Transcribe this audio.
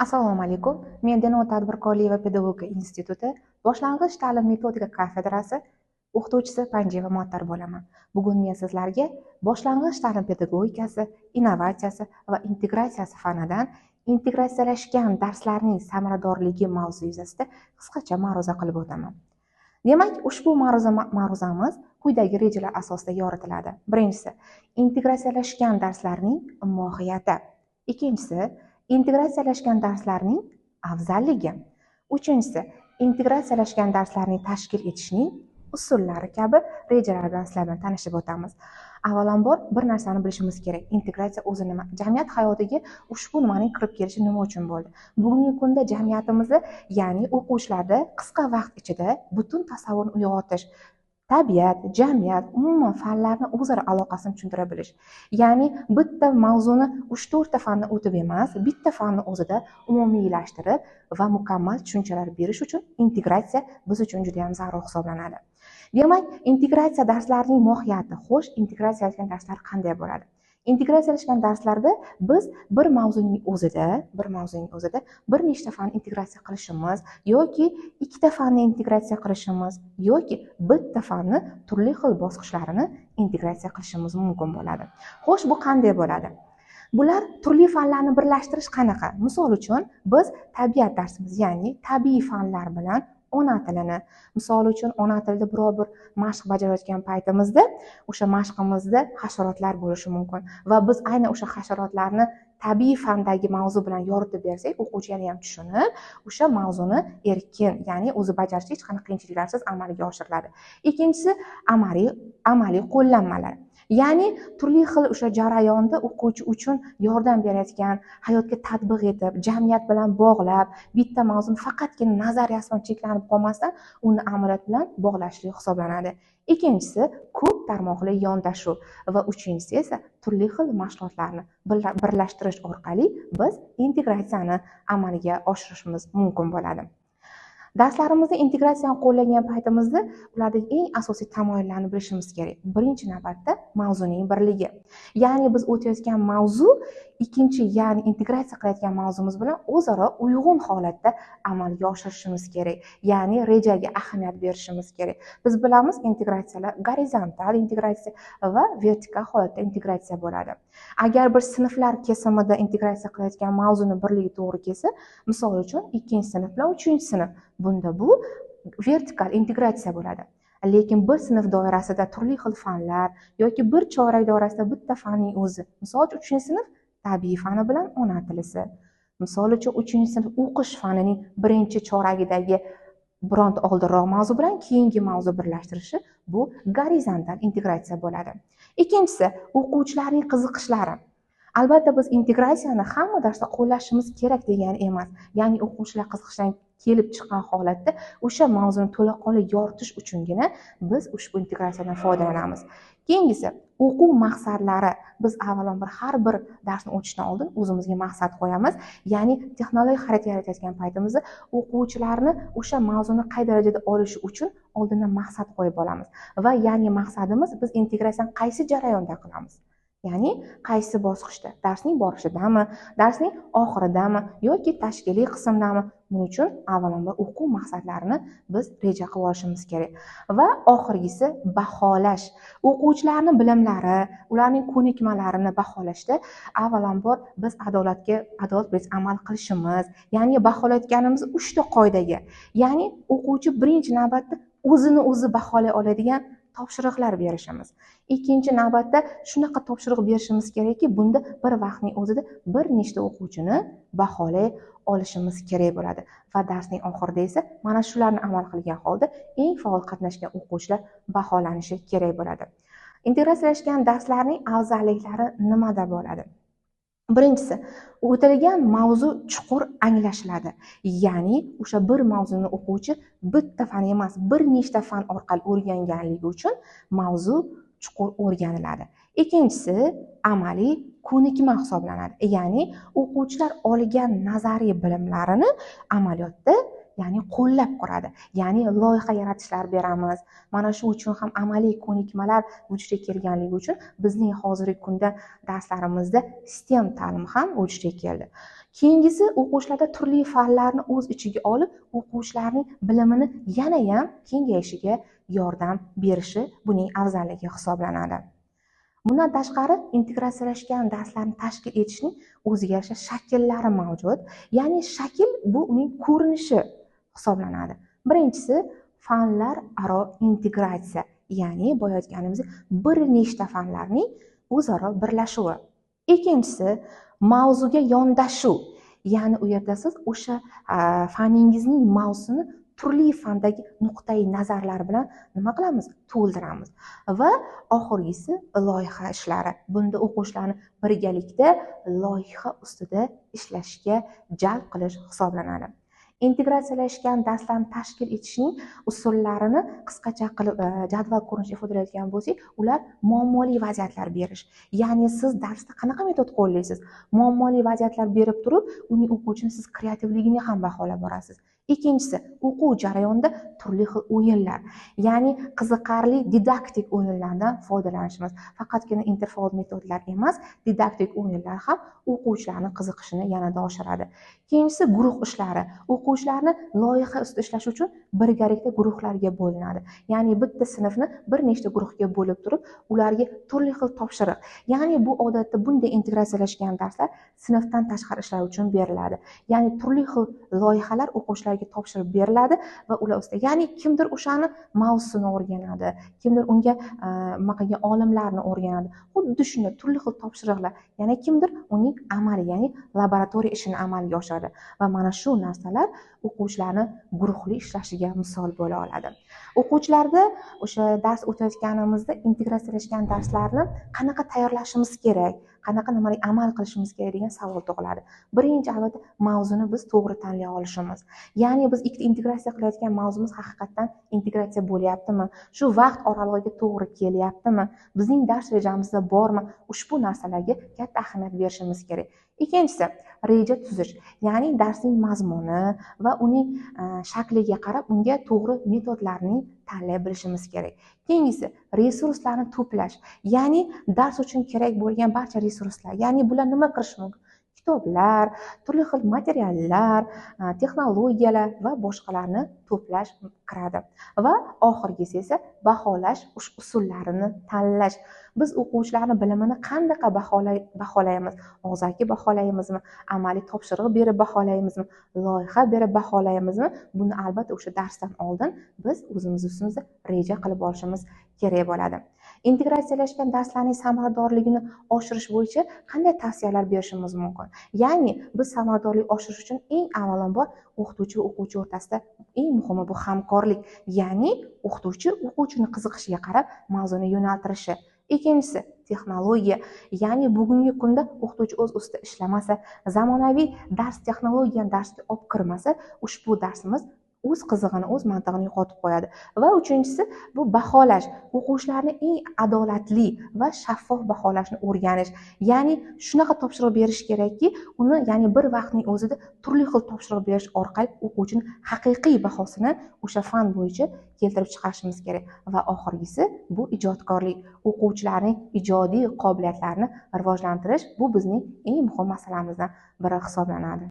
Assalomu alaykum. Men Denov tadbirkorlik va pedagogika instituti boshlang'ich ta'lim metodika kafedrasi o'qituvchisi Panjiyeva Muattar bo'laman. Bugun men sizlarga boshlang'ich ta'lim pedagogikasi, innovatsiyasi va integratsiyasi fanidan integratsiyalashgan darslarning samaradorligi mavzusi yuzasida qisqacha ma'ruza qilib o'taman. Demak, ushbu ma'ruzamiz quyidagi rejalar asosida yoritiladi. Birinchisi, integratsiyalashgan darslarning mohiyati. Ikkinchisi, integratsiyalashgan darslarning afzalligi. Uchinchisi, integratsiyalashgan darslarni tashkil etishning usullari kabi rejalar bilan sizlar bilan tanishib o'tamiz. Avvalambor bir narsani bilishimiz kerak. Integratsiya o'zi nima? Jamiyat hayotiga ushbu nimaning kirib kelishi nima uchun bo'ldi? Bugungi kunda jamiyatimizda, ya'ni o'quvchilarda qisqa vaqt ichida butun tasavvurni uyg'otish, tabiat, jamiyat, umuman fanlarni o'zaro aloqasini tushuntira bilish. Ya'ni bitta mavzuni 3-4 ta fanni o'tib emas, bitta fanni o'zida umumiylashtirib va mukammal tushunchalar berish uchun integratsiya biz uchun juda ham zarur hisoblanadi. Demak, integratsiya darslarining mohiyati. Xo'sh, integratsiyalashgan darslar qanday bo'ladi? Integratsiyalashgan darslarda biz bir mavzuning o'zida bir nechta fanni integratsiya qilishimiz yoki ikkita fanni integratsiya qilishimiz yoki bitta fanni turli xil bosqichlarini integratsiya qilishimiz mumkin bo'ladi. Xo'sh, bu qanday bo'ladi? Bular turli fanlarni birlashtirish qanaqa? Misol uchun, biz tabiat darsimiz, ya'ni tabiiy fanlar bilan ona tilini, misol uchun ona tilida biror bir mashq bajarayotgan paytimizda o'sha mashqimizda hasharotlar bo'lishi mumkin va biz ayni o'sha hasharotlarni tabiiy fandagi mavzu bilan yoritib bersak, o'quvchi yana ham tushunib, o'sha mavzuni erkin, ya'ni o'zi bajarishi hech qanday qiyinchiliklarsiz amalga oshiriladi. Ikkinchisi, amaliy qo'llanmalar. Ya'ni turli xil o'sha jarayonda o'quvchi uchun yordam berayotgan, hayotga tatbiq etib, jamiyat bilan bog'lab, bitta mavzuni faqatgina nazariyasi bilan cheklanib qolmasdan, uni amaliyot bilan bog'lashli hisoblanadi. Ikkinchisi, ko'p tarmoqli yondashuv va uchinchisi esa turli xil mashg'ulotlarni birlashtirish orqali biz integratsiyani amalga oshirishimiz mumkin bo'ladi. Darslarimizda integratsiyani qo'llagan paytimizda ulardagi eng asosiy tamoyillarni bilishimiz kerak. Birinchi navbatda mavzuning birligi. Ya'ni biz o'tayotgan mavzu ikkinchi, ya'ni integratsiya qilayotgan mavzumiz bilan o'zaro uyg'un holatda amalga oshirishimiz kerak. Ya'ni rejaga ahamiyat berishimiz kerak. Biz bilamiz, integratsiyalar gorizontal integratsiya va vertikal holatda integratsiya bo'ladi. Agar bir sinflar kesimida integratsiya qilayotgan mavzuni birligi to'g'ri kelsa, misol uchun 2-sinf bilan 3-sinf, bunda bu vertikal integratsiya bo'ladi. Lekin bir sinf doirasida turli xil fanlar yoki bir chorak doirasida bitta fanning o'zi, misol uchun 3-sinf tabiiy fani bilan ona tilisi, misol uchun 3-sinf o'qish fanining birinchi choragidagi bironta oldinroq mavzu bilan keyingi mavzu birlashtirishi, bu gorizontal integratsiya bo'ladi. Ikkinchisi, o'quvchilarning qiziqishlari. Albatta, biz integratsiyani hamma darsda qo'llashimiz kerak degani emas. Ya'ni o'quvchilar qiziqishdan kelib chiqqan holatda o'sha mavzuni to'laqonli yoritish uchungina biz ushbu integratsiyadan foydalanamiz. Keyingisi, o'quv maqsadlari. Biz avvalambor har bir darsni o'tishdan oldin o'zimizga maqsad qo'yamiz. Ya'ni texnologik xarid yaratayotgan paytimizda o'quvchilarni o'sha mavzuni qay darajada olishi uchun oldindan maqsad qo'yib olamiz. Va ya'ni maqsadimiz, biz integratsiyani qaysi jarayonda qilamiz? Ya'ni qaysi bosqichda? Darsning borishidami, darsning oxiridami yoki tashkiliy qismdami? Buning uchun avvalambor o'quv maqsadlarini biz reja qilib olishimiz kerak. Va oxirgisi baholash. O'quvchilarning bilimlari, ularning ko'nikmalarini baholashda avvalambor biz adolat bilan amal qilishimiz, ya'ni baholayotganimiz 3 ta qoidaga. Ya'ni o'quvchi birinchi navbatda o'zini o'zi baholay oladigan topshiriqlar berishimiz. Ikkinchi navbatda shunaqa topshiriq berishimiz kerakki, bunda bir vaqtning o'zida bir nechta o'quvchini baholay olishimiz kerak bo'ladi. Va darsning oxirida esa mana shularni amal qilgan holda eng faol qatnashgan o'quvchilar baholanishi kerak bo'ladi. Integratsiyalashgan darslarning afzalliklari nimada bo'ladi? Birinchisi, o'tilgan mavzu chuqur anglashiladi. Ya'ni o'sha bir mavzuni o'quvchi bitta fan emas, bir nechta fan orqali o'rganganligi uchun mavzu chuqur o'rganiladi. Ikkinchisi, amaliy ko'nikma hisoblanadi. Ya'ni o'quvchilar olgan nazariy bilimlarini amaliyotda, ya'ni qo'llab quradi, ya'ni loyiha yaratishlar beramiz. Mana shu uchun ham amaliy ko'nikmalar vujudga kelganligi uchun bizning hozirgi kunda darslarimizda STEM ta'limi ham vujudga keldi. Keyingisi o'quvchilarda turli fanlarni o'z ichiga olib, o'quvchilarning bilimini yanayam kengayishiga yordam berishi buning afzalligi hisoblanadi. Bundan tashqari integratsiyalashgan darslarni tashkil etishning o'ziga yarasha shakllari mavjud. Ya'ni shakl bu uning ko'rinishi hisoblanadi. Birinchisi fanlararo integratsiya, ya'ni boya aytganimizdek bir nechta fanlarning o'zaro birlashuvi. Ikkinchisi mavzuga yondashuv, ya'ni u yerda siz o'sha faningizning mavzusini turli fandagi nuqtai nazarlar bilan nima qilamiz? To'ldiramiz. Va oxirgisi loyiha ishlari. Bunda o'quvchilarni birgalikda loyiha ustida ishlashga jalb qilish hisoblanadi. Integratsiyalashgan darslarni tashkil etishning usullarini qisqacha qilib jadval ko'rinishida ifodalayotgan bo'lsak, ular muammoli vaziyatlar berish. Ya'ni siz darsda qanaqa metod qo'llaysiz? Muammoli vaziyatlar berib turib, uning o'quvchini siz kreativligini ham baholab borasiz. Ikkinchisi, o'quv jarayonida turli xil o'yinlar, ya'ni qiziqarli didaktik o'yinlardan foydalanishimiz. Faqatgina interfaol metodlar emas, didaktik o'yinlar ham o'quvchilarning qiziqishini yanada oshiradi. Keyinchisi guruh ishlari. O'quvchilarni loyiha ustida ishlash uchun birgalikda guruhlarga bo'linadi. Ya'ni bitta sinfni bir nechta guruhga bo'lib turib, ularga turli xil topshiriq. Ya'ni bu odatda bunday integratsiyalashgan darslar sinfdan tashqari ishlar uchun beriladi. Ya'ni turli xil loyihalar o'quvchilarga topshirib beriladi va ular ustida, ya'ni kimdir o'shani mavzusini o'rganadi, kimdir unga qilgan olimlarni o'rganadi. Xuddi shunday turli xil topshiriqlar, yana kimdir uning amaliy, ya'ni laboratoriya ishini amalga oshiradi va mana shu narsalar o'quvchilarni guruhli ishlashiga misol bo'la oladi. O'quvchilarda o'sha dars o'tayotganimizda integratsiyalashgan darslarni qanaqa tayyorlashimiz kerak, qanaqa nimalarga amal qilishimiz kerak degan savol tug'iladi. Birinchi albatta mavzuni biz to'g'ri tanlay olishimiz. Ya'ni biz ikkita integratsiya qilayotgan mavzumiz haqiqatdan integratsiya bo'lyaptimi? Shu vaqt oralig'iga to'g'ri kelyaptimi? Bizning dars rejamizda bormi? Ushbu narsalarga katta ahamiyat berishimiz kerak. Ikkinchisi, reja tuzish, ya'ni darsning mazmuni va uning shakliga qarab unga to'g'ri metodlarni tanlay bilishimiz kerak. Keyingisi, resurslarni to'plash, ya'ni dars uchun kerak bo'lgan barcha resurslar, ya'ni bular nima qilish mumkin? Kitoblar, turli xil materiallar, texnologiyalar va boshqalarni to'plash kiradi. Va oxirgisi esa baholash usullarini tanlash. Biz o'quvchilarning bilimini qandaqa baholaymiz? Og'zaki baholaymizmi? Amaliy topshiriq berib baholaymizmi? Loyiha berib baholaymizmi? Buni albatta o'sha darsdan oldin biz o'zimiz ustimizda reja qilib olishimiz kerak bo'ladi. Integratsiyalashgan darslarning samaradorligini oshirish bo'yicha qanday tavsiyalar berishimiz mumkin? Ya'ni biz samaradorlik oshirish uchun eng avvalambor o'qituvchi va o'quvchi o'rtasida eng muhimi bu hamkorlik. Ya'ni o'qituvchi o'quvchini qiziqishiga qarab mavzuni yo'naltirishi. Ikkinchisi texnologiya, ya'ni bugungi kunda o'qituvchi o'z ustida ishlamasa, zamonaviy dars texnologiyani darsga olib kirmasa, ushbu darsimiz o'z qizig'ini, o'z mantig'ini yo'qotib qo'yadi. Va uchinchisi bu baholash, o'quvchilarni eng adolatli va shaffof baholashni o'rganish. Ya'ni shunaqa topshiriq berish kerakki, uni ya'ni bir vaqtning o'zida turli xil topshiriq berish orqali o'quvchining haqiqiy bahosini o'sha fan bo'yicha keltirib chiqarishimiz kerak. Va oxirgisi bu ijodkorlik, o'quvchilarning ijodiy qobiliyatlarini rivojlantirish, bu bizning eng muhim masalamizdan biri hisoblanadi.